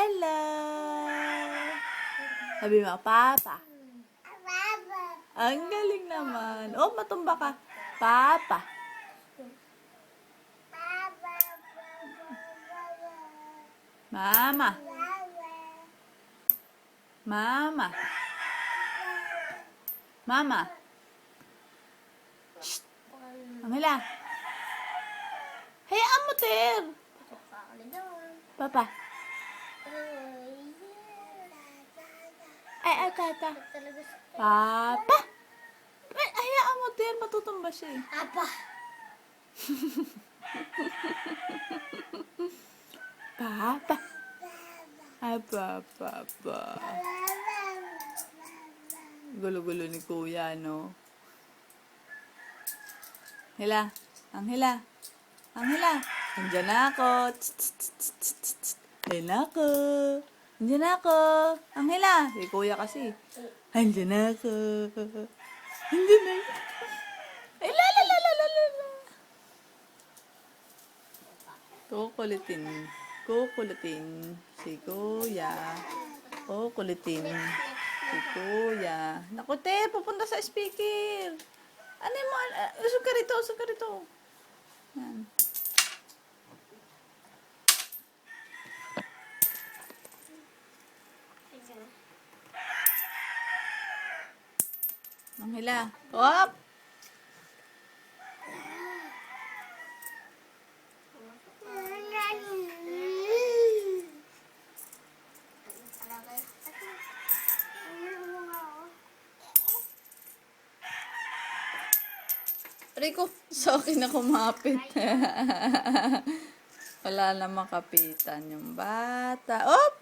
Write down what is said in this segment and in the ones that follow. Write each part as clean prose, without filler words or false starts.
Hello! Sabi mo, Papa. Ang galing naman. Oh, matumba ka. Papa. Mama. Mama. Mama. Shh. Amila. Hayaan mo, Ter. Papa. Ay, tata. Papa. Ay, hayaan mo, Ter. Matutumba siya eh. Apa. Papa. Ay, papa. Gulo-gulo ni Kuya, no? Hila. Anghela. Anghela. Andiyan na ako. Andiyan na ako. Andiyan na ako. Anghela. Si Kuya kasi. Andiyan na ako. Andiyan na ako. Ay, la. Kukulitin si Kuya. Kukulitin si Kuya. Naku, te, pupunta sa speaker. Ano mo? Usog ka rito. Yan. Manghila. Hop! Rico, sa akin na kumapit. Wala na makapitan yung bata. Op!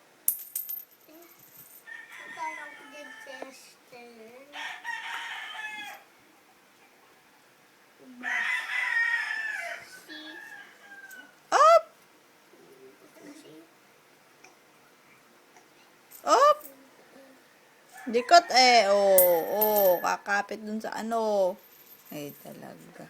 Op! Op! Dikot eh. Oh, kakapit dun sa ano. Ay, talaga.